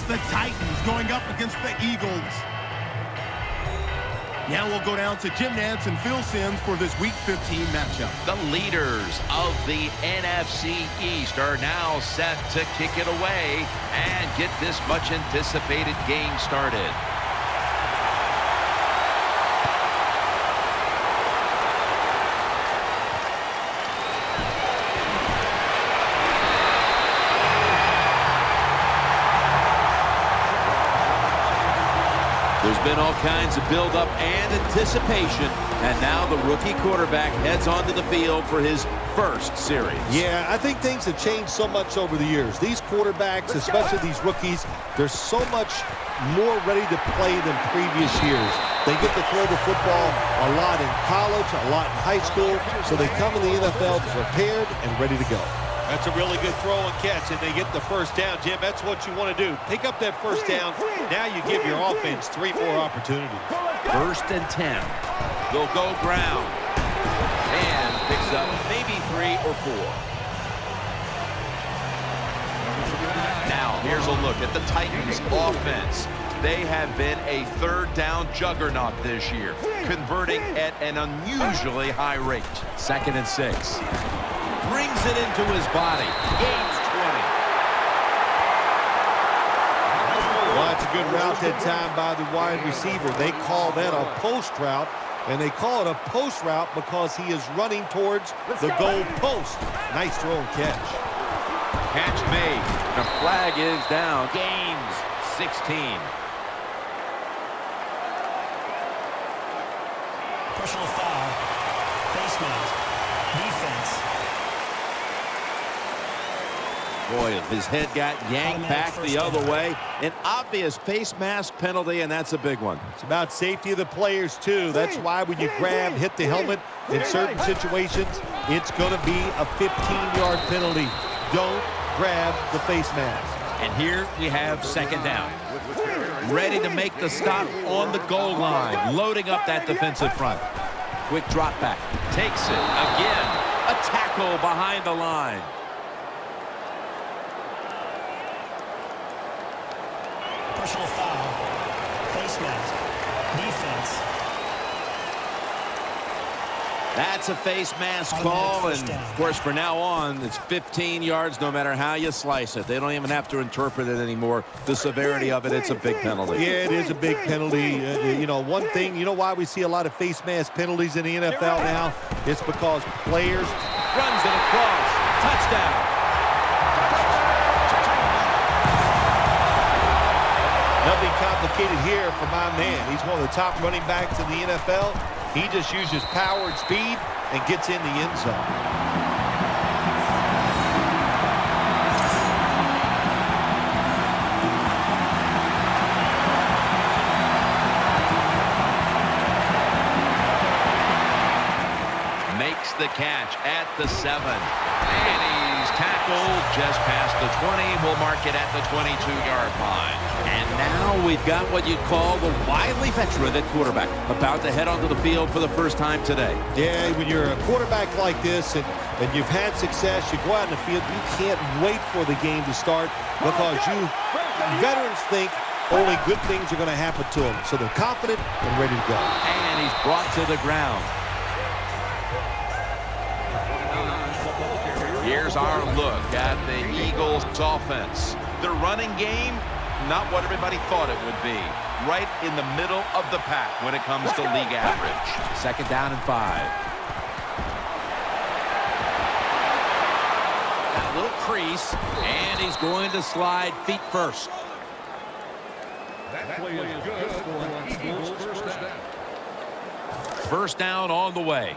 the Titans going up against the Eagles. Now we'll go down to Jim Nantz and Phil Simms for this Week 15 matchup. The leaders of the NFC East are now set to kick it away and get this much anticipated game started. There's been all kinds of build-up and anticipation, and now the rookie quarterback heads onto the field for his first series. Yeah, I think things have changed so much over the years. These quarterbacks, especially these rookies, they're so much more ready to play than previous years. They get to throw the football a lot in college, a lot in high school, so they come in the NFL prepared and ready to go. That's a really good throw and catch, and they get the first down, Jim. That's what you want to do. Pick up that first down. Now you give your offense 3 more opportunities. 1st and 10. They'll go ground. And picks up maybe 3 or 4. Now, here's a look at the Titans' offense. They have been a 3rd down juggernaut this year, converting at an unusually high rate. 2nd and 6. Brings it into his body. Gains 20. Well, that's a good route that time by the wide receiver. They call that a post route, and they call it a post route because he is running towards the goal post. Nice throw and catch. Catch made. The flag is down. Gains 16. Personal foul. Face mask. Defense. Boy, his head got yanked back the other way. An obvious face mask penalty, and that's a big one. It's about safety of the players, too. That's why when you grab, hit the helmet in certain situations, it's going to be a 15-yard penalty. Don't grab the face mask. And here we have 2nd down. Ready to make the stop on the goal line. Loading up that defensive front. Quick drop back. Takes it again. A tackle behind the line. Personal foul. Face mask. Defense. That's a face mask call, and of course for now on it's 15 yards no matter how you slice it. They don't even have to interpret it anymore. The severity of it, it's a big penalty. Yeah, it is a big penalty. You know, one thing, you know why we see a lot of face mask penalties in the NFL now? It's because players runs it across. Touchdown. Nothing complicated here for my man. He's one of the top running backs in the NFL. He just uses power and speed and gets in the end zone. Makes the catch at the 7. And he's tackled just past the 20. We'll mark it at the 22-yard line. And now we've got what you'd call the wily veteran at quarterback, about to head onto the field for the first time today. Yeah, when you're a quarterback like this and you've had success, you go out in the field, you can't wait for the game to start because veterans think only good things are going to happen to them. So they're confident and ready to go. And he's brought to the ground. Here's our look at the Eagles' offense. The running game, not what everybody thought it would be. Right in the middle of the pack when it comes to league average. 2nd down and 5. Got a little crease, and he's going to slide feet first. That play is good for an Eagles first down. First down on the way.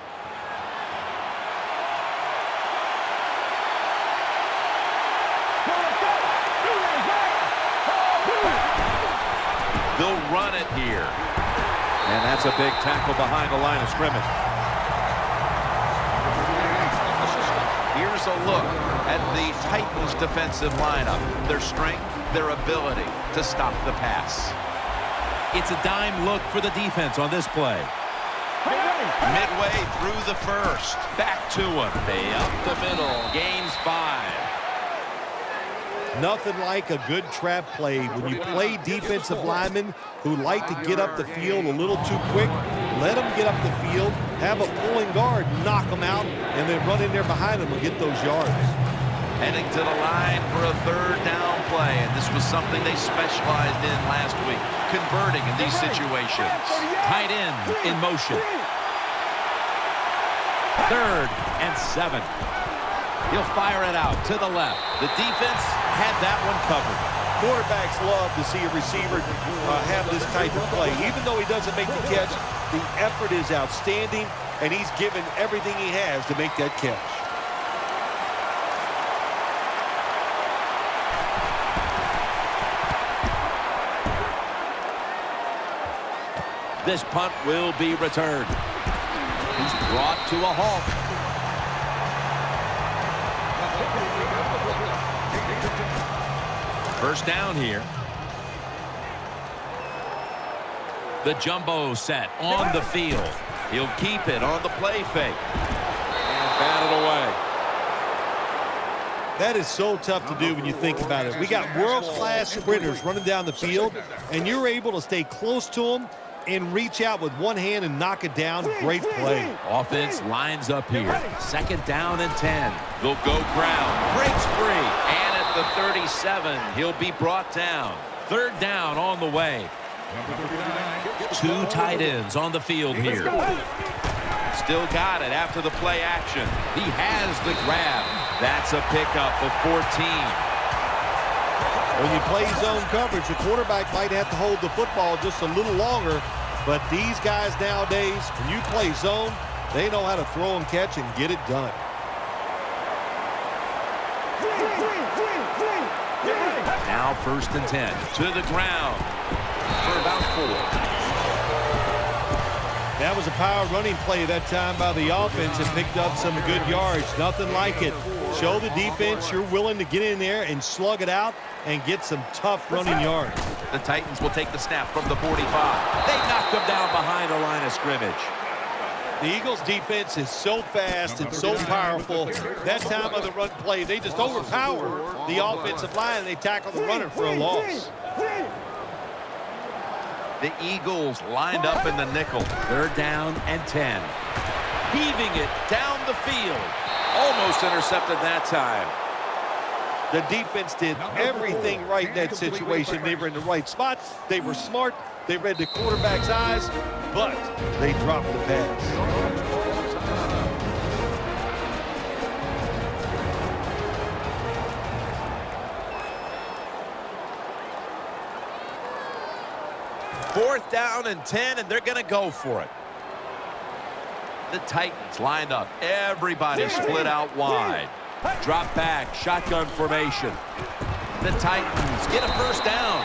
They'll run it here. And that's a big tackle behind the line of scrimmage. Here's a look at the Titans' defensive lineup. Their strength, their ability to stop the pass. It's a dime look for the defense on this play. Midway through the first. Back to him. They up the middle. Gains 5. Nothing like a good trap play. When you play defensive linemen who like to get up the field a little too quick, let them get up the field, have a pulling guard, knock them out, and then run in there behind them and get those yards. Heading to the line for a third down play, and this was something they specialized in last week, converting in these situations. Tight end in motion. 3rd and 7. He'll fire it out to the left. The defense had that one covered. Quarterbacks love to see a receiver have this type of play. Even though he doesn't make the catch, the effort is outstanding, and he's given everything he has to make that catch. This punt will be returned. He's brought to a halt. First down here. The jumbo set on the field. He'll keep it on the play fake. And batted away. That is so tough to do when you think about it. We got world-class sprinters running down the field, and you're able to stay close to them and reach out with one hand and knock it down. Great play. Offense lines up here. 2nd down and 10. They'll go ground. Breaks free. And at the 37, he'll be brought down. 3rd down on the way. 2 tight ends on the field here. Still got it after the play action. He has the grab. That's a pickup of 14. When you play zone coverage, the quarterback might have to hold the football just a little longer, but these guys nowadays, when you play zone, they know how to throw and catch and get it done. Now 1st and 10. To the ground for about 4. That was a power running play that time by the offense and picked up some good yards. Nothing like it. Show the defense you're willing to get in there and slug it out and get some tough running yards. The Titans will take the snap from the 45. They knocked him down behind the line of scrimmage. The Eagles' defense is so fast and so powerful. That time of the run play, they just overpower the offensive line, and they tackle the runner for a loss. The Eagles lined up in the nickel. 3rd down and 10. Heaving it down the field. Almost intercepted that time. The defense did everything right in that situation. They were in the right spot. They were smart. They read the quarterback's eyes, but they dropped the pass. Fourth down and 10, and they're going to go for it. The Titans lined up. Everybody split out wide. Drop back, shotgun formation. The Titans get a first down.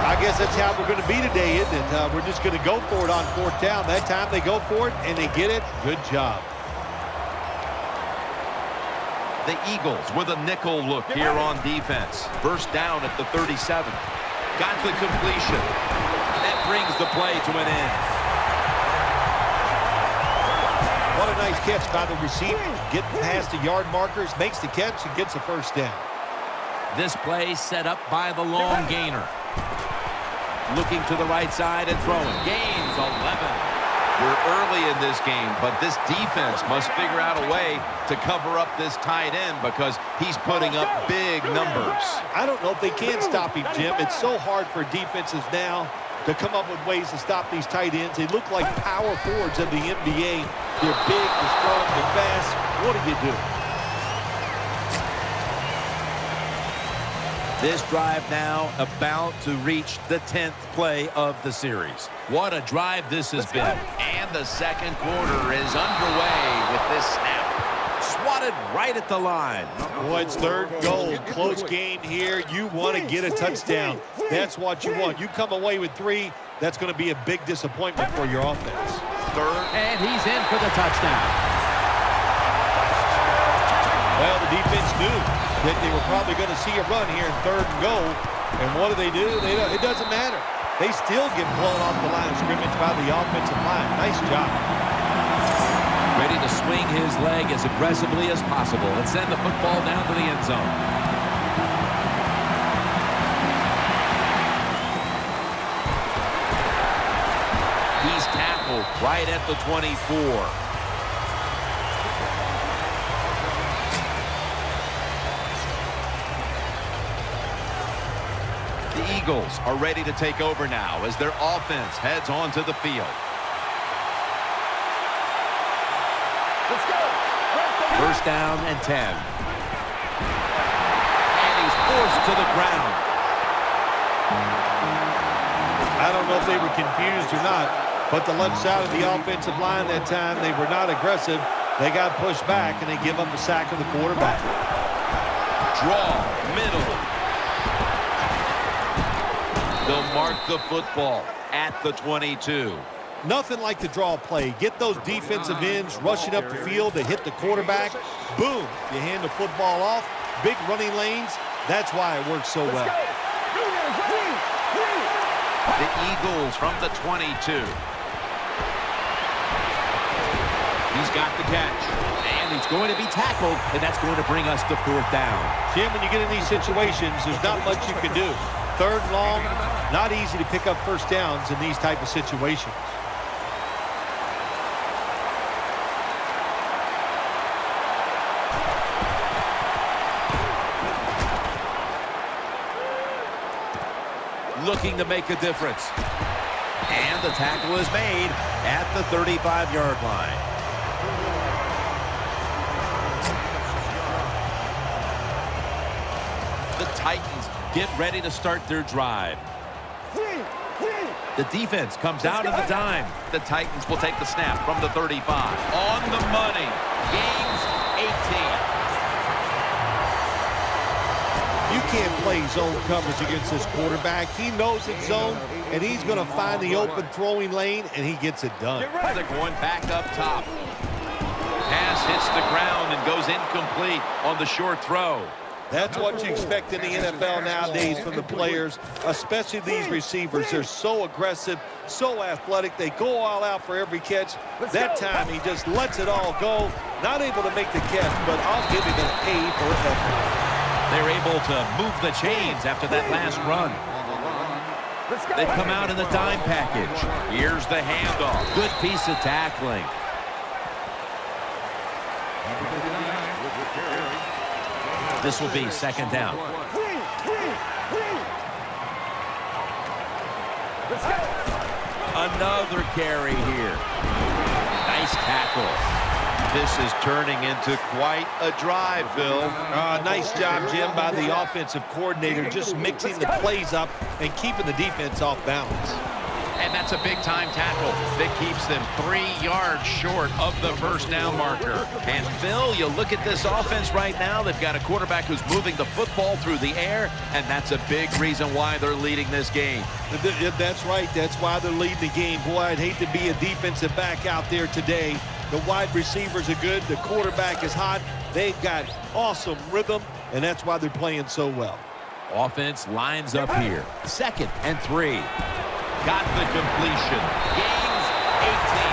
I guess that's how we're going to be today, isn't it? We're just going to go for it on 4th down. That time they go for it, and they get it. Good job. The Eagles with a nickel look here on defense. First down at the 37. Got the completion. That brings the play to an end. What a nice catch by the receiver. Getting past the yard markers, makes the catch, and gets a first down. This play set up by the long gainer. Looking to the right side and throwing. Gains 11. We're early in this game, but this defense must figure out a way to cover up this tight end because he's putting up big numbers. I don't know if they can stop him, Jim. It's so hard for defenses now to come up with ways to stop these tight ends. They look like power forwards of the NBA. They're big, they're strong, they're fast. What do you do? This drive now about to reach the 10th play of the series. What a drive this has been. And the second quarter is underway with this snap. Swatted right at the line. Boy, it's 3rd goal. Close game here. You want to get a touchdown. That's what you want. You come away with 3, that's going to be a big disappointment for your offense. 3rd. And he's in for the touchdown. Well, the defense knew that they were probably going to see a run here in 3rd and goal. And what do? It doesn't matter. They still get blown off the line of scrimmage by the offensive line. Nice job. Ready to swing his leg as aggressively as possible and send the football down to the end zone. He's tackled right at the 24. The Eagles are ready to take over now as their offense heads onto the field. First down and 10. And he's forced to the ground. I don't know if they were confused or not, but the left side of the offensive line that time, they were not aggressive. They got pushed back, and they give up a sack of the quarterback. Draw, middle. They'll mark the football at the 22. Nothing like the draw play. Get those defensive ends rushing up the field to hit the quarterback. Boom. You hand the football off. Big running lanes. That's why it works so well. The Eagles from the 22. He's got the catch. And he's going to be tackled, and that's going to bring us to fourth down. Jim, when you get in these situations, there's not much you can do. Third and long, not easy to pick up first downs in these type of situations. Looking to make a difference. And the tackle is made at the 35-yard line. The Titans get ready to start their drive. The defense comes out of the dime. The Titans will take the snap from the 35. On the money. Gains 18. You can't play zone coverage against this quarterback. He knows it's zone, and he's going to find the open throwing lane, and he gets it done. They're going back up top. Pass hits the ground and goes incomplete on the short throw. That's what you expect in the NFL nowadays from the players, especially these receivers. They're so aggressive, so athletic. They go all out for every catch. That time, he just lets it all go. Not able to make the catch, but I'll give him an A for effort. They're able to move the chains after that last run. They come out in the dime package. Here's the handoff. Good piece of tackling. This will be second down. Another carry here. Nice tackle. This is turning into quite a drive, Phil. Nice job, Jim, by the offensive coordinator, just mixing the plays up and keeping the defense off balance. And that's a big-time tackle that keeps them 3 yards short of the first down marker. And, Phil, you look at this offense right now. They've got a quarterback who's moving the football through the air, and that's a big reason why they're leading this game. That's right. That's why they're leading the game. Boy, I'd hate to be a defensive back out there today. The wide receivers are good. The quarterback is hot. They've got awesome rhythm, and that's why they're playing so well. Offense lines up here. 2nd and 3. Got the completion. Gains 18.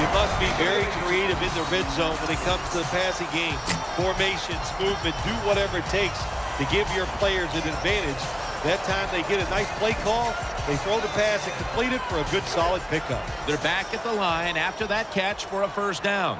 You must be very creative in the red zone when it comes to the passing game. Formations, movement, do whatever it takes to give your players an advantage. That time they get a nice play call. They throw the pass and complete it for a good, solid pickup. They're back at the line after that catch for a first down.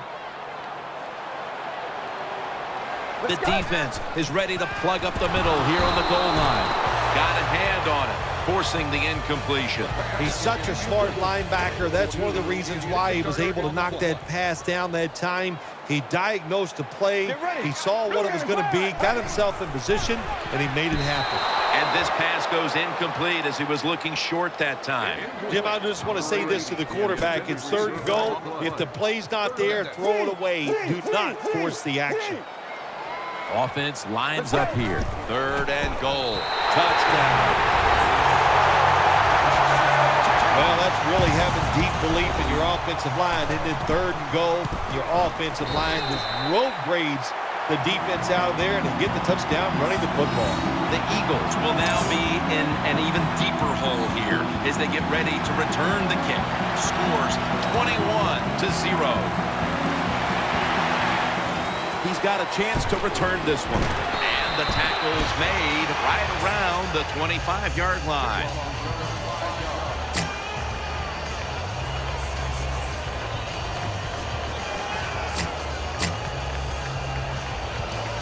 The defense is ready to plug up the middle here on the goal line. Got a hand on it, forcing the incompletion. He's such a smart linebacker. That's one of the reasons why he was able to knock that pass down that time. He diagnosed the play. He saw what it was going to be, got himself in position, and he made it happen. And this pass goes incomplete as he was looking short that time. Jim, I just want to say this to the quarterback. It's 3rd and goal. If the play's not there, throw it away. Do not force the action. Offense lines up here. 3rd and goal. Touchdown. Well, that's really having deep belief in your offensive line. And then 3rd and goal, your offensive line just road grades the defense out of there, and they get the touchdown running the football. The Eagles will now be in an even deeper hole here as they get ready to return the kick. Scores 21-0. He's got a chance to return this one. And the tackle's made right around the 25-yard line.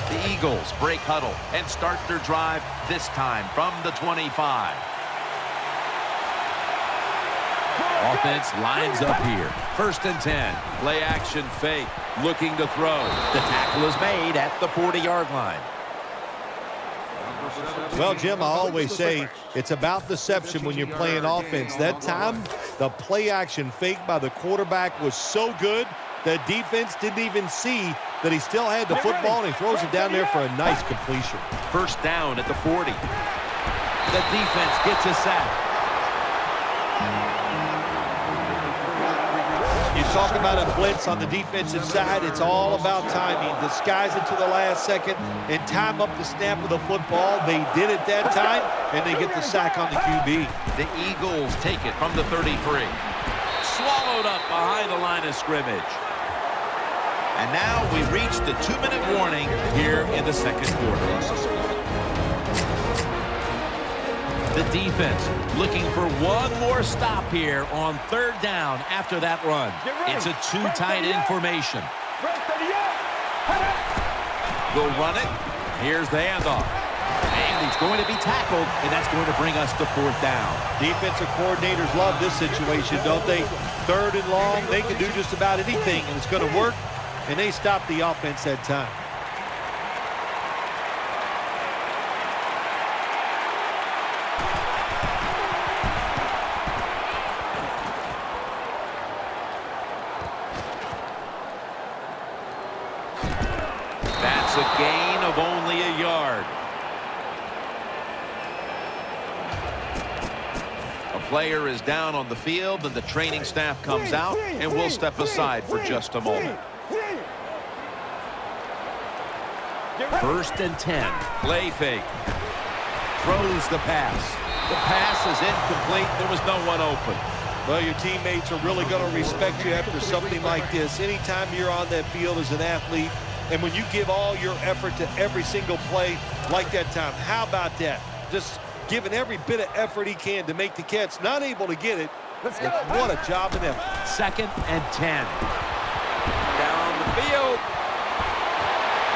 The Eagles break huddle and start their drive, this time from the 25. Offense lines up here. 1st and 10. Play action fake. Looking to throw. The tackle is made at the 40-yard line. Well, Jim, I always say it's about deception when you're playing offense. That time, the play action fake by the quarterback was so good, the defense didn't even see that he still had the football, and he throws it down there for a nice completion. 1st down at the 40. The defense gets a sack. You talk about a blitz on the defensive side, it's all about timing. Disguise it to the last second and time up the snap of the football. They did it that time, and they get the sack on the QB. The Eagles take it from the 33. Swallowed up behind the line of scrimmage. And now we reach the 2-minute warning here in the 2nd quarter. The defense looking for one more stop here on 3rd down after that run. It's a 2 tight end formation. We'll run it. Here's the handoff. And he's going to be tackled, and that's going to bring us to 4th down. Defensive coordinators love this situation, don't they? 3rd and long, they can do just about anything, and it's going to work. And they stop the offense that time. That's a gain of only a yard. A player is down on the field, and the training staff comes out, and we'll step aside for just a moment. 1st and 10. Play fake. Throws the pass. The pass is incomplete. There was no one open. Well, your teammates are really going to respect you after something like this. Anytime you're on that field as an athlete, and when you give all your effort to every single play like that time, how about that? Just giving every bit of effort he can to make the catch. Not able to get it. What a job and effort. 2nd and 10. Down the field.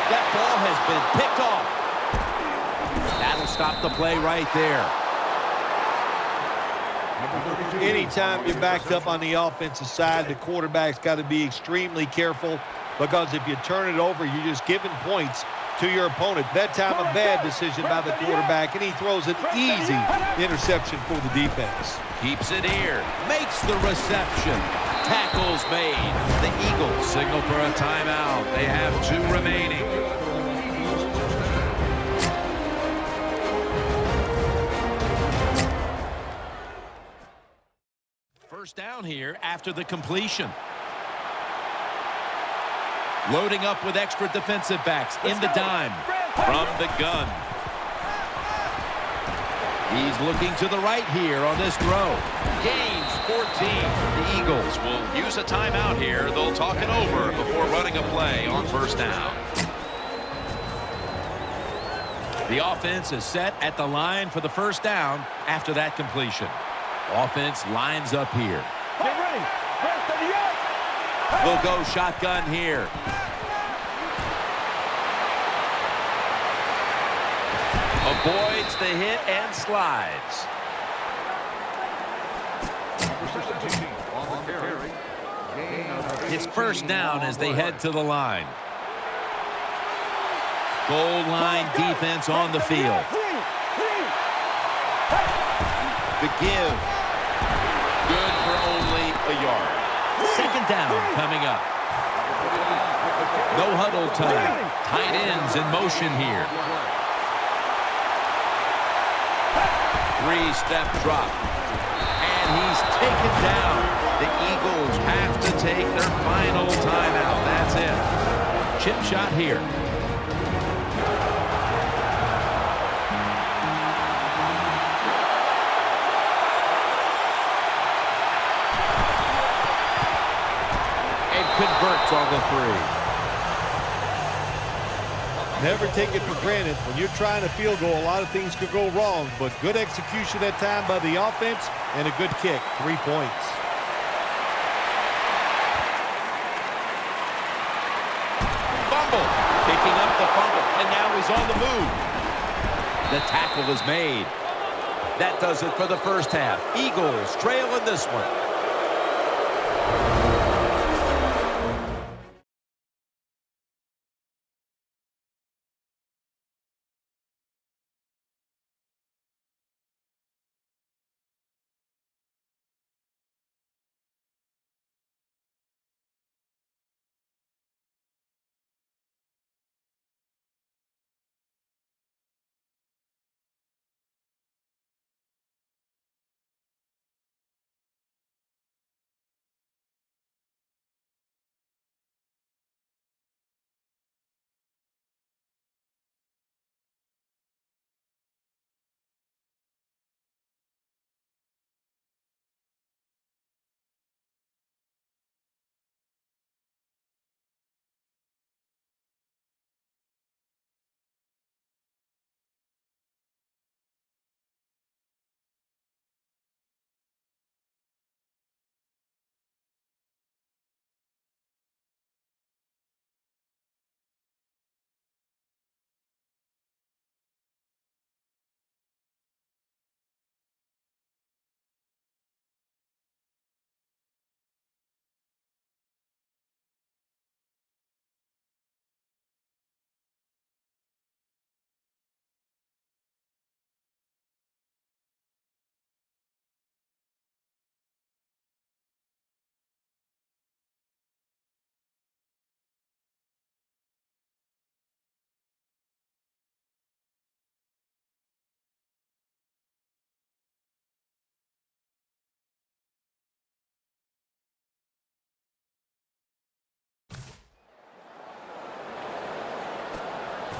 That ball has been picked off. That'll stop the play right there. Anytime you're backed up on the offensive side, the quarterback's got to be extremely careful, because if you turn it over, you're just giving points to your opponent. That time, a bad decision by the quarterback, and he throws an easy interception for the defense. Keeps it here. Makes the reception. Tackles made. The Eagles signal for a timeout. They have 2 remaining. First down here after the completion. Loading up with extra defensive backs in the dime from the gun. He's looking to the right here on this throw. Gains 14. The Eagles will use a timeout here. They'll talk it over before running a play on 1st down. The offense is set at the line for the 1st down after that completion. Offense lines up here. Get ready. We'll go shotgun here. Avoids the hit and slides. It's 1st down as they head to the line. Goal line defense on the field. The give. Good for only a yard. 2nd down coming up. No huddle time. Tight ends in motion here. 3-step drop. And he's taken down. The Eagles have to take their final timeout. That's it. Chip shot here. It's on the 3. Never take it for granted. When you're trying a field goal, a lot of things could go wrong, but good execution that time by the offense and a good kick. 3 points. Fumble. Picking up the fumble, and now he's on the move. The tackle is made. That does it for the first half. Eagles trail in this one.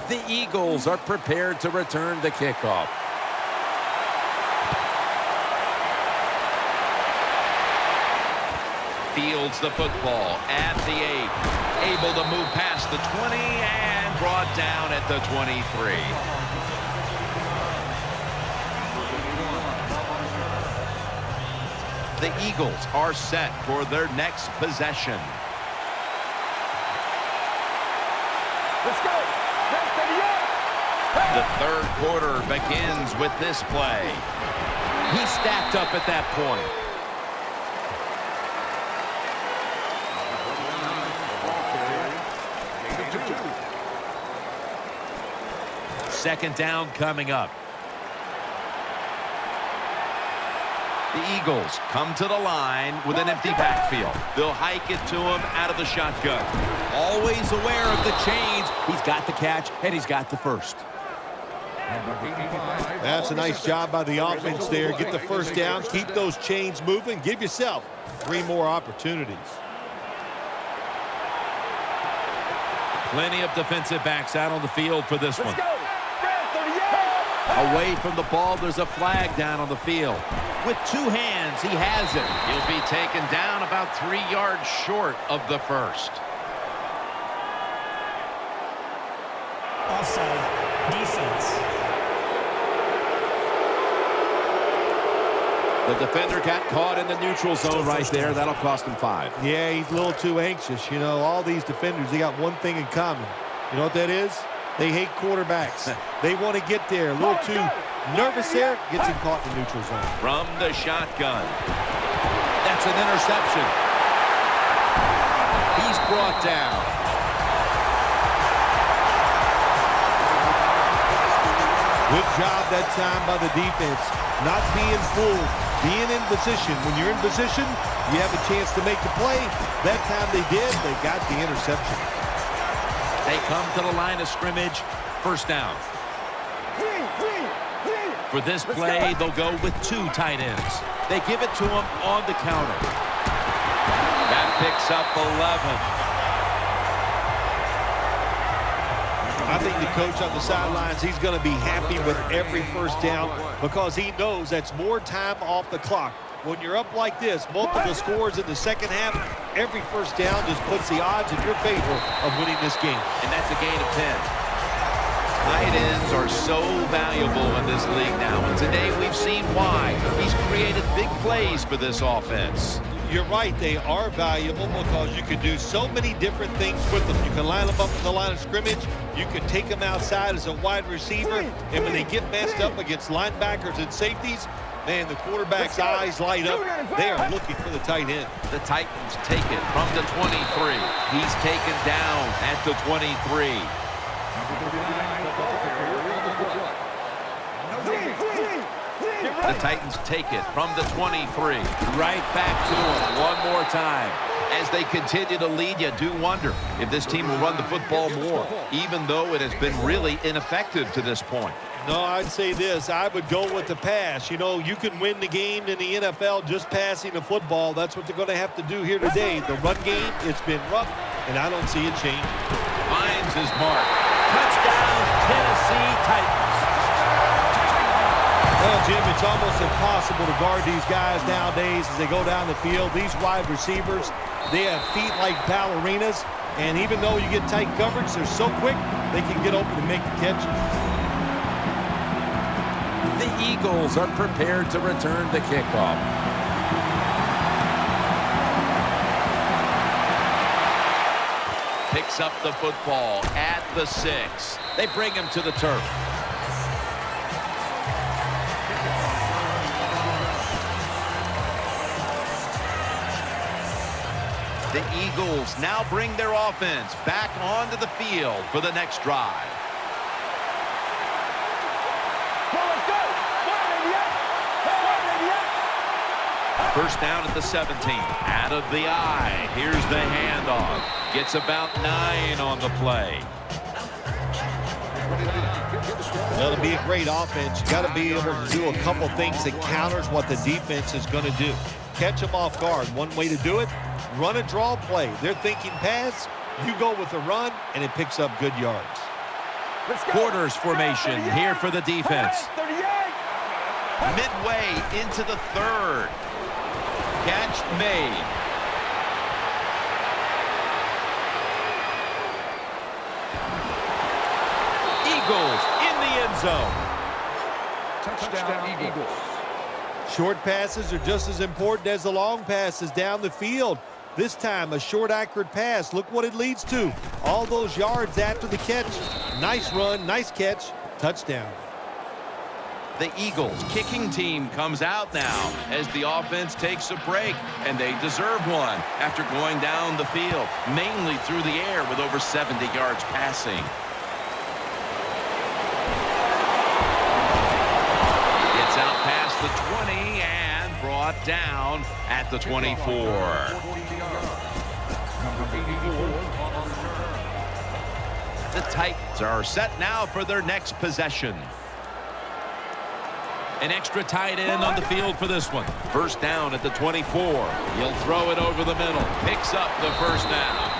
The Eagles are prepared to return the kickoff. Fields the football at the 8. Able to move past the 20 and brought down at the 23. The Eagles are set for their next possession. Let's go. The third quarter begins with this play. He stacked up at that point. Second down coming up. The Eagles come to the line with an empty backfield. They'll hike it to him out of the shotgun. Always aware of the chains. He's got the catch, and he's got the first. That's a nice job by the offense there. Get the first down, keep those chains moving, give yourself 3 more opportunities. Plenty of defensive backs out on the field for this one. Away from the ball, there's a flag down on the field. With 2 hands, he has it. He'll be taken down about 3 yards short of the first. Offside. Defense. The defender got caught in the neutral zone right there. That'll cost him 5. Yeah, he's a little too anxious. You know, all these defenders, they got one thing in common. You know what that is? They hate quarterbacks. They want to get there. A little too nervous there. Gets him caught in the neutral zone. From the shotgun. That's an interception. He's brought down. Good job that time by the defense. Not being fooled. Being in position. When you're in position, you have a chance to make the play. That time they did. They got the interception. They come to the line of scrimmage. First down. For this play, they'll go with 2 tight ends. They give it to him on the counter. That picks up 11. I think the coach on the sidelines, he's going to be happy with every first down because he knows that's more time off the clock when you're up like this, multiple scores in the second half, every first down just puts the odds in your favor of winning this game. And that's a gain of 10. Tight ends are so valuable in this league now, and today we've seen why. He's created big plays for this offense. You're right, they are valuable because you can do so many different things with them. You can line them up at the line of scrimmage. You can take them outside as a wide receiver. And when they get messed up against linebackers and safeties, man, the quarterback's eyes light up. They are looking for the tight end. The Titans take it from the 23. He's taken down at the 23. The Titans take it from the 23. Right back to him one more time. As they continue to lead, you do wonder if this team will run the football more, even though it has been really ineffective to this point. No, I'd say this. I would go with the pass. You know, you can win the game in the NFL just passing the football. That's what they're going to have to do here today. The run game, it's been rough, and I don't see it changing. Finds his mark. Touchdown, Tennessee Titans. Well, Jim, it's almost impossible to guard these guys nowadays as they go down the field. These wide receivers, they have feet like ballerinas, and even though you get tight coverage, they're so quick, they can get open and make the catches. The Eagles are prepared to return the kickoff. Picks up the football at the 6. They bring him to the turf. The Eagles now bring their offense back onto the field for the next drive. First down at the 17. Out of the eye. Here's the handoff. Gets about 9 on the play. Well, to be a great offense, you got to be able to do a couple things that counters what the defense is going to do. Catch them off guard. One way to do it, run a draw play. They're thinking pass. You go with a run, and it picks up good yards. Quarters formation here for the defense. 38. Midway into the third. Catch made. Eagles in the end zone. Touchdown, Eagles. Short passes are just as important as the long passes down the field. This time, a short, accurate pass. Look what it leads to. All those yards after the catch. Nice run, nice catch, touchdown. The Eagles kicking team comes out now as the offense takes a break, and they deserve one after going down the field, mainly through the air with over 70 yards passing. It's out past the 20 and brought down at the 24. The Titans are set now for their next possession. An extra tight end on the field for this one. First down at the 24. He'll throw it over the middle. Picks up the first down.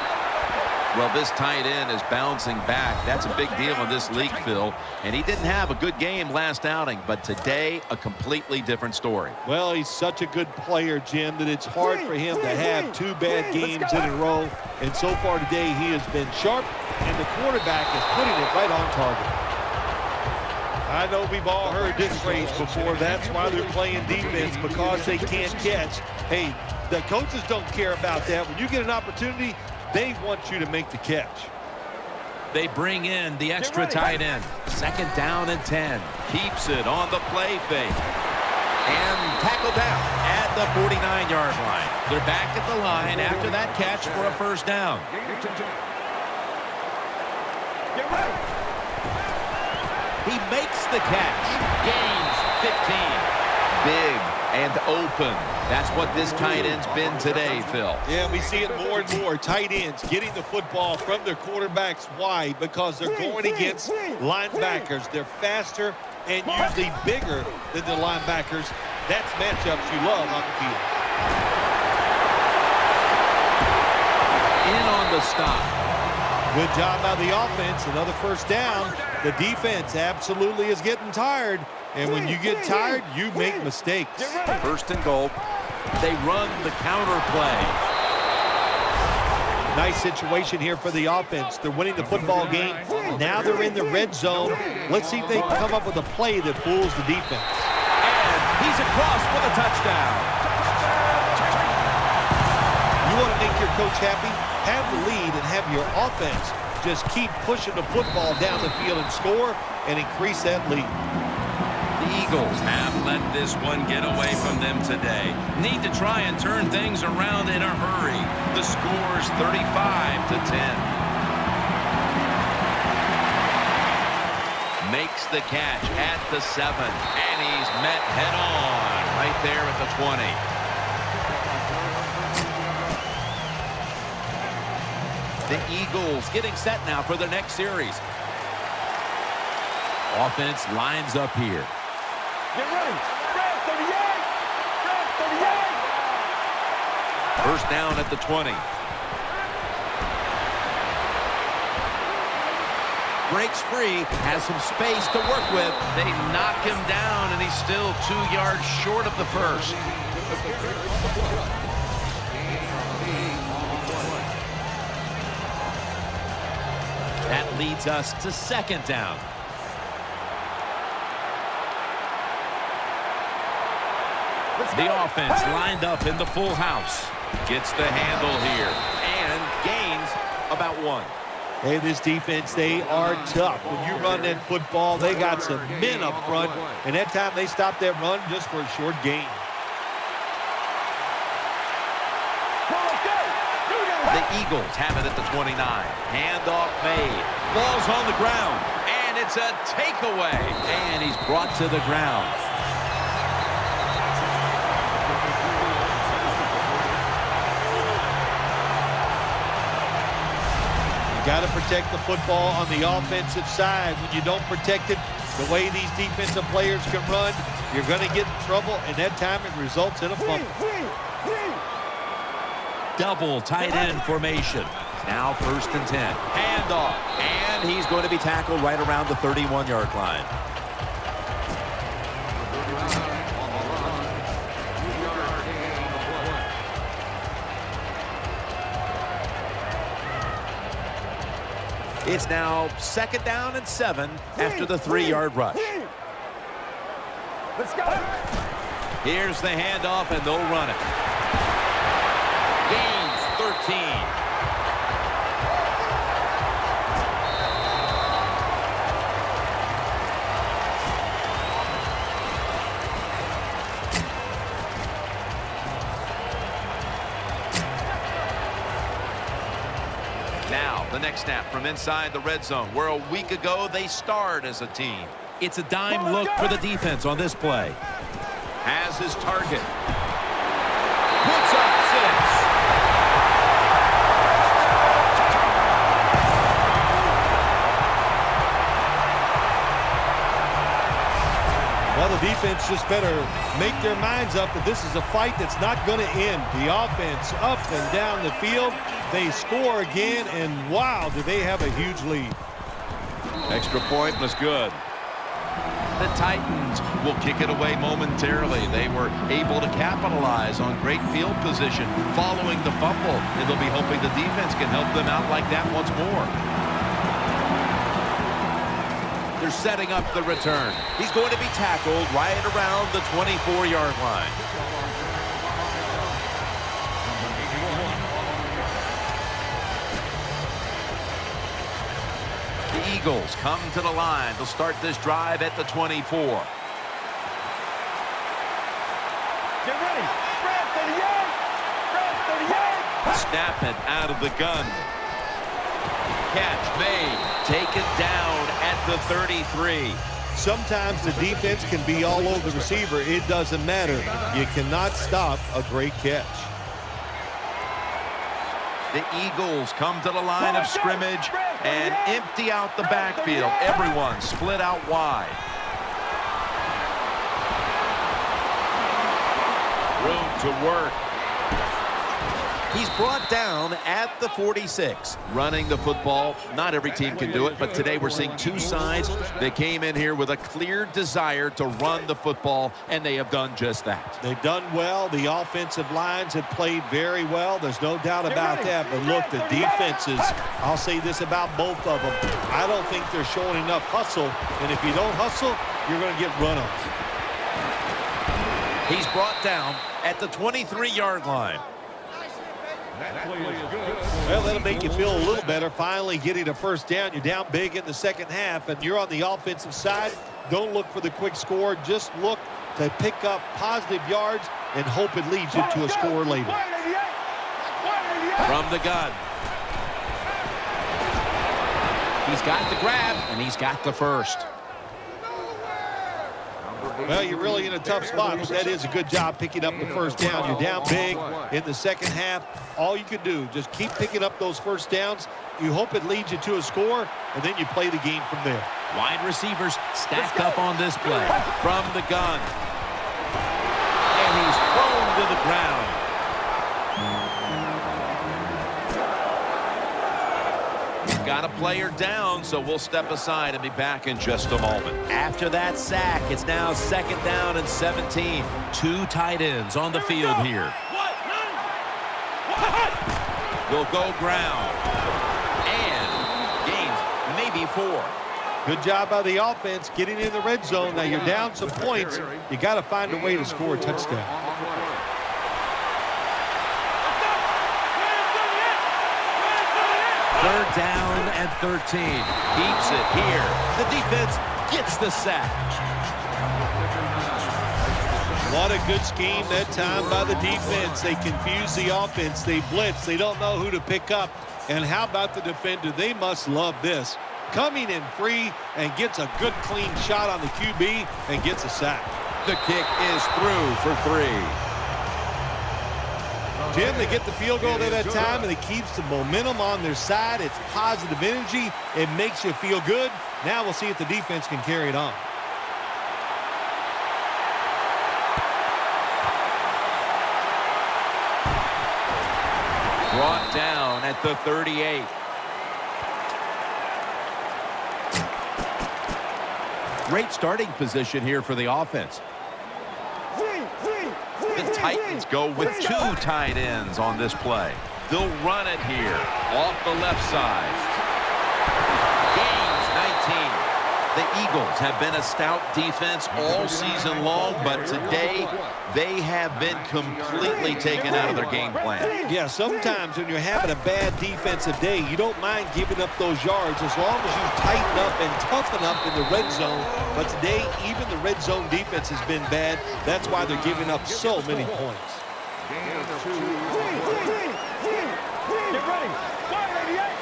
Well, this tight end is bouncing back. That's a big deal in this league, Phil. And he didn't have a good game last outing, but today, a completely different story. Well, he's such a good player, Jim, that it's hard for him to have 2 bad games in a row. And so far today, he has been sharp, and the quarterback is putting it right on target. I know we've all heard this phrase before. That's why they're playing defense, because they can't catch. Hey, the coaches don't care about that. When you get an opportunity, they want you to make the catch. They bring in the extra tight end. Second down and 10. Keeps it on the play fake. And tackled down at the 49-yard line. They're back at the line after that catch for a first down. Get ready. He makes the catch. Gains 15. Big and open. That's what this tight end's been today, Phil. Yeah, we see it more and more. Tight ends getting the football from their quarterbacks. Why? Because they're going against linebackers. They're faster and usually bigger than the linebackers. That's matchups you love on the field. In on the stop. Good job by the offense. Another first down. The defense absolutely is getting tired. And when you get tired, you make mistakes. First and goal. They run the counter play. Nice situation here for the offense. They're winning the football game. Now they're in the red zone. Let's see if they can come up with a play that fools the defense. And he's across for the touchdown. You want to make your coach happy? Have the lead and have your offense just keep pushing the football down the field and score and increase that lead. The Eagles have let this one get away from them today. Need to try and turn things around in a hurry. The score's 35-10. Makes the catch at the 7, and he's met head-on right there at the 20. The Eagles getting set now for their next series. Offense lines up here. Get ready. Red 38. Red 38. First down at the 20. Breaks free, has some space to work with. They knock him down, and he's still 2 yards short of the first. That leads us to second down. The offense lined up in the full house. Gets the handle here and gains about 1. Hey, this defense, they are tough. When you run that football, they got some men up front, and that time they stopped that run just for a short gain. The Eagles have it at the 29. Handoff made. Ball's on the ground, and it's a takeaway. And he's brought to the ground. Got to protect the football on the offensive side. When you don't protect it, the way these defensive players can run, you're going to get in trouble, and that time it results in a fumble. Double tight end formation. Now first and 10. Handoff, and he's going to be tackled right around the 31-yard line. It's now second down and 7 after the 3-yard rush. Let's go. Here's the handoff, and they'll run it. Gains 13. Now, the next snap from inside the red zone, where a week ago they starred as a team. It's a dime look for the defense on this play. Has his target. Puts up 6. Well, the defense just better make their minds up that this is a fight that's not going to end. The offense up and down the field. They score again, and wow, do they have a huge lead. Extra point was good. The Titans will kick it away momentarily. They were able to capitalize on great field position following the fumble, and they'll be hoping the defense can help them out like that once more. They're setting up the return. He's going to be tackled right around the 24-yard line. The Eagles come to the line. They'll start this drive at the 24. Get ready. Red 38. Red 38. Snap it out of the gun. Catch made. Taken down at the 33. Sometimes the defense can be all over the receiver. It doesn't matter. You cannot stop a great catch. The Eagles come to the line of scrimmage and empty out the backfield. Everyone split out wide. Room to work. He's brought down at the 46. Running the football, not every team can do it, but today we're seeing two sides that came in here with a clear desire to run the football, and they have done just that. They've done well. The offensive lines have played very well. There's no doubt about that. But look, the defenses, I'll say this about both of them. I don't think they're showing enough hustle, and if you don't hustle, you're going to get run on. He's brought down at the 23-yard line. Well, that'll make you feel a little better. Finally getting a first down. You're down big in the second half, and you're on the offensive side. Don't look for the quick score. Just look to pick up positive yards and hope it leads you to a score later. From the gun. He's got the grab, and he's got the first. Well, you're really in a tough spot, but that is a good job picking up the first down. You're down big in the second half. All you can do, just keep picking up those first downs. You hope it leads you to a score, and then you play the game from there. Wide receivers stacked up on this play. From the gun. And he's thrown to the ground. Got a player down, so we'll step aside and be back in just a moment. After that sack, it's now 2nd down and 17. Two tight ends on the field here. Will go ground. And gains maybe 4. Good job by the offense getting in the red zone. Now you're down some points. You got to find a way to score a touchdown. 3rd down and 13. Keeps it here. The defense gets the sack. What a good scheme that time by the defense. They confuse the offense. They blitz. They don't know who to pick up. And how about the defender? They must love this. Coming in free and gets a good clean shot on the QB and gets a sack. The kick is through for 3. Jim, they get the field goal there that time, and it keeps the momentum on their side. It's positive energy. It makes you feel good. Now we'll see if the defense can carry it on. Brought down at the 38. Great starting position here for the offense. The Titans go with 2 tight ends on this play. They'll run it here off the left side. Gains 19. The Eagles have been a stout defense all season long, but today they have been completely taken out of their game plan. Yeah, sometimes when you're having a bad defensive day, you don't mind giving up those yards as long as you tighten up and toughen up in the red zone. But today, even the red zone defense has been bad. That's why they're giving up so many points. Get ready. 188.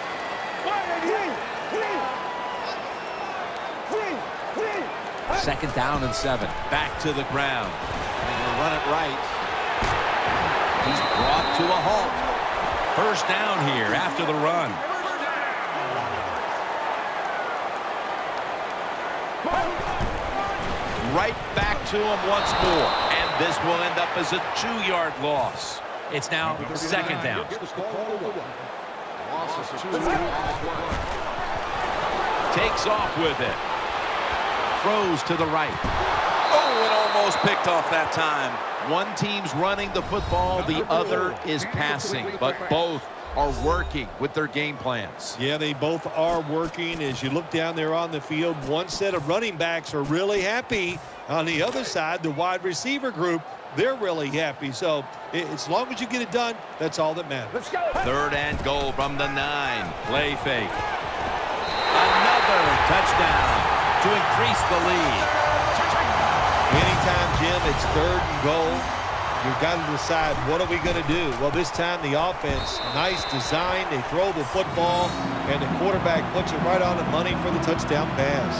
2nd down and 7. Back to the ground. And they'll run it right. He's brought to a halt. 1st down here after the run. Right back to him once more. And this will end up as a 2-yard loss. It's now 2nd down. Takes off with it. Throws to the right. Oh, it almost picked off that time. One team's running the football, the other is passing, but both are working with their game plans. Yeah, they both are working. As you look down there on the field, one set of running backs are really happy. On the other side, the wide receiver group, they're really happy. So as long as you get it done, that's all that matters. Let's go. 3rd and goal from the 9. Play fake. Another touchdown to increase the lead. Anytime, Jim, it's 3rd and goal. You've got to decide, what are we going to do? Well, this time the offense, nice design. They throw the football, and the quarterback puts it right on the money for the touchdown pass.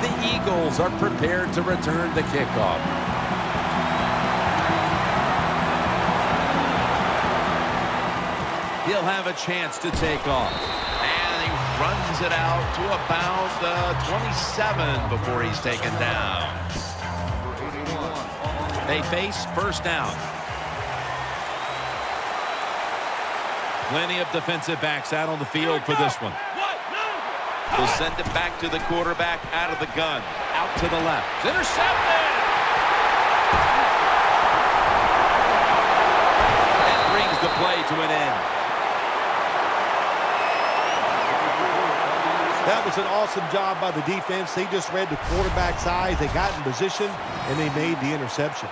The Eagles are prepared to return the kickoff. He'll have a chance to take off. And he runs it out to about 27 before he's taken down. They face 1st down. Plenty of defensive backs out on the field for this one. We'll send it back to the quarterback out of the gun. Out to the left. It's intercepted! That brings the play to an end. That was an awesome job by the defense. They just read the quarterback's eyes. They got in position, and they made the interception.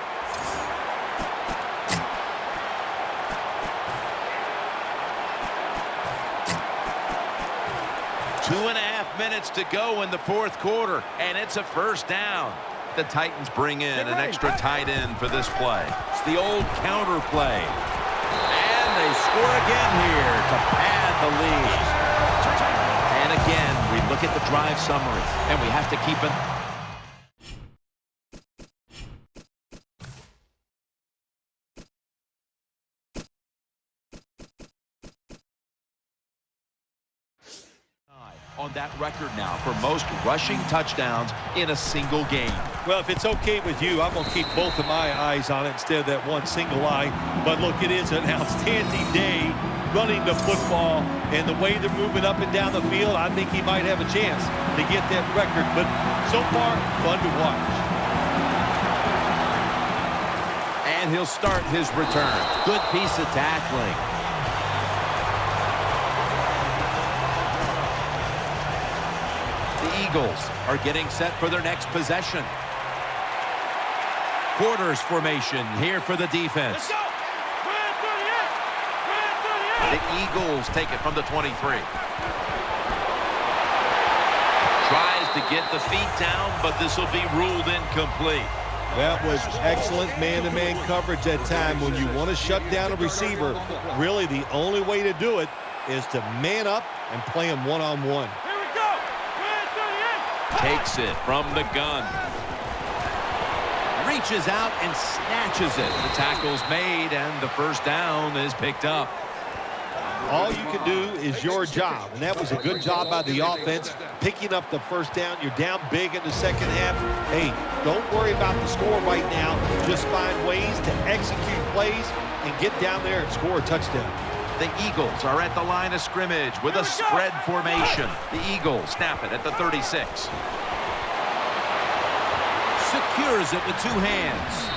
Two and a half minutes to go in the fourth quarter, and it's a first down. The Titans bring in an extra tight end for this play. It's the old counter play. And they score again here to pad the lead. And again, we look at the drive summary, and we have to keep it. On that record now for most rushing touchdowns in a single game. Well, if it's okay with you, I'm going to keep both of my eyes on it instead of that one single eye. But look, it is an outstanding day running the football, and the way they're moving up and down the field, I think he might have a chance to get that record. But so far, fun to watch. And he'll start his return. Good piece of tackling. The Eagles are getting set for their next possession. Quarters formation here for the defense. The Eagles take it from the 23. Tries to get the feet down, but this will be ruled incomplete. That was excellent man-to-man coverage that time. When you want to shut down a receiver, really the only way to do it is to man up and play him one-on-one. Takes it from the gun. Reaches out and snatches it. The tackle's made, and the first down is picked up. All you can do is your job, and that was a good job by the offense, picking up the first down. You're down big in the second half. Hey, don't worry about the score right now. Just find ways to execute plays and get down there and score a touchdown. The Eagles are at the line of scrimmage with a spread formation. The Eagles snap it at the 36. Secures it with two hands.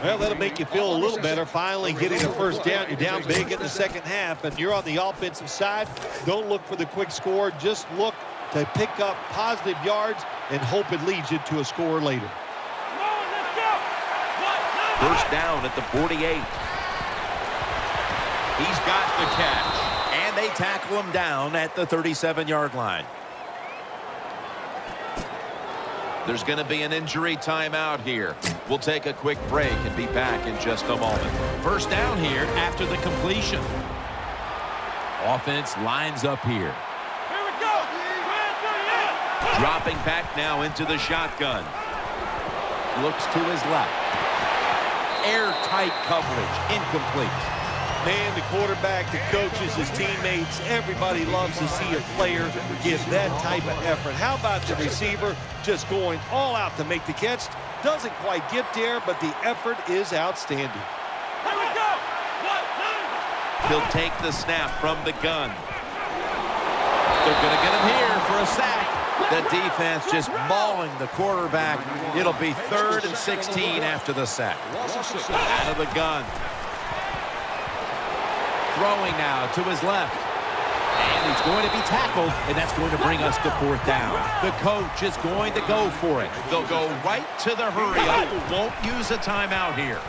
Well, that'll make you feel a little better. Finally getting a first down. You're down big in the second half, and you're on the offensive side. Don't look for the quick score. Just look to pick up positive yards and hope it leads you to a score later. First down at the 48. He's got the catch, and they tackle him down at the 37-yard line. There's going to be an injury timeout here. We'll take a quick break and be back in just a moment. First down here after the completion. Offense lines up here. Here we go. Dropping back now into the shotgun. Looks to his left. Airtight coverage. Incomplete. Man, the quarterback, the coaches, his teammates, everybody loves to see a player give that type of effort. How about the receiver just going all out to make the catch? Doesn't quite get there, but the effort is outstanding. Here we go. He'll take the snap from the gun. They're going to get him here for a sack. The defense just mauling the quarterback. It'll be 3rd and 16 after the sack. Out of the gun. Throwing now to his left. And he's going to be tackled, and that's going to bring us to 4th down. The coach is going to go for it. They'll go right to the hurry up. Won't use a timeout here.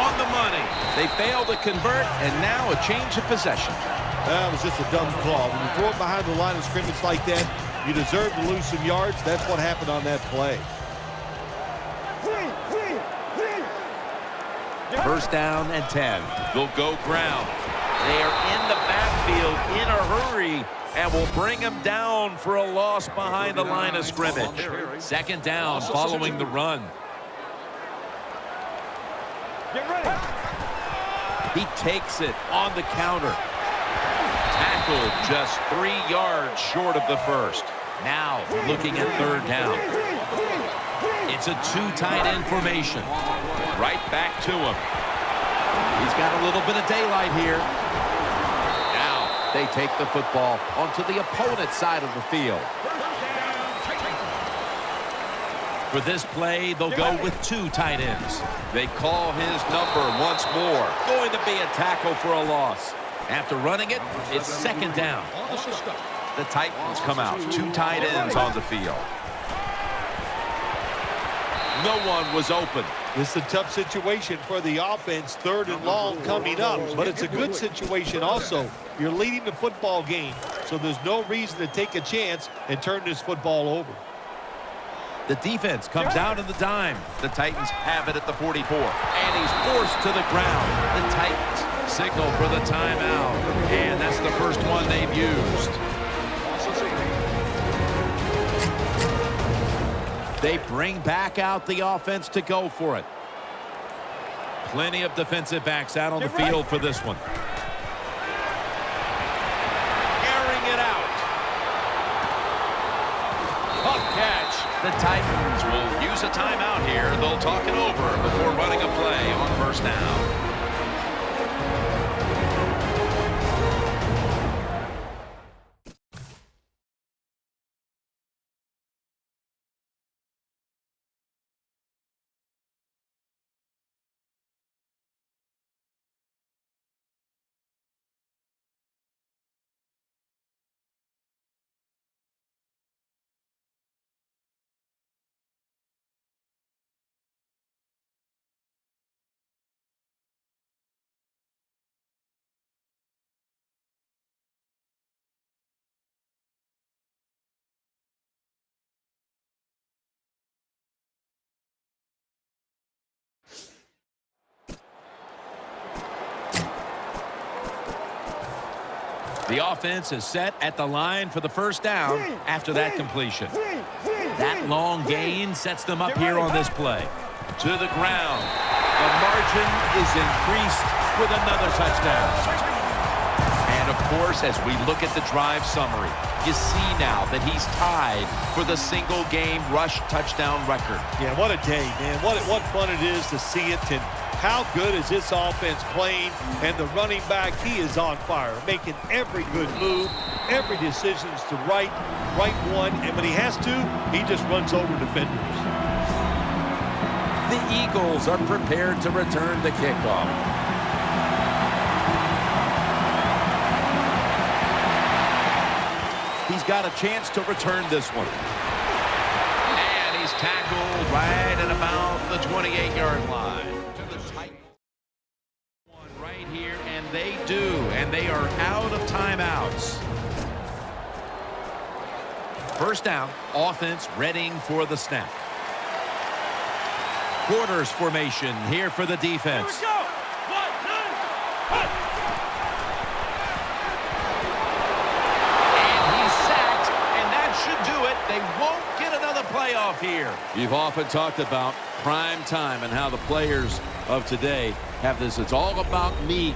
On the money. They fail to convert, and now a change of possession. That was just a dumb call. When you throw it behind the line of scrimmage like that, you deserve to lose some yards. That's what happened on that play. First down and 10. They'll go ground. They are in the backfield in a hurry and will bring him down for a loss behind the line of scrimmage. 2nd down following the run. Get ready. He takes it on the counter. Tackled just 3 yards short of the first. Now looking at 3rd down. It's a two tight end formation. Right back to him. He's got a little bit of daylight here. Now they take the football onto the opponent's side of the field. For this play, they'll go with two tight ends. They call his number once more. Going to be a tackle for a loss. After running it, it's second down. The Titans come out. Two tight ends on the field. No one was open. This is a tough situation for the offense. Third and long coming up. But it's a good situation also. You're leading the football game, so there's no reason to take a chance and turn this football over. The defense comes out on the dime. The Titans have it at the 44. And he's forced to the ground. The Titans signal for the timeout. And that's the first one they've used. They bring back out the offense to go for it. Plenty of defensive backs out on the field for this one. Airing it out. Tough catch. The Titans will use a timeout here. They'll talk it over before running a play on first down. The offense is set at the line for the first down after that completion. That long gain sets them up here on this play. To the ground. The margin is increased with another touchdown. And, of course, as we look at the drive summary, you see now that he's tied for the single-game rush touchdown record. Yeah, what a day, man. What fun it is to see it. And how good is this offense playing? And the running back, he is on fire, making every good move. Every decision's the right one. And when he has to, he just runs over defenders. The Eagles are prepared to return the kickoff. He's got a chance to return this one. And he's tackled right at about the 28-yard line. Right here, and they do, and they are out of timeouts. First down, offense readying for the snap. Quarters formation here for the defense. Here we go. 1, 2, 1. And he's sacked, and that should do it. They won't get another playoff here. You've often talked about prime time and how the players of today have this. It's all about me.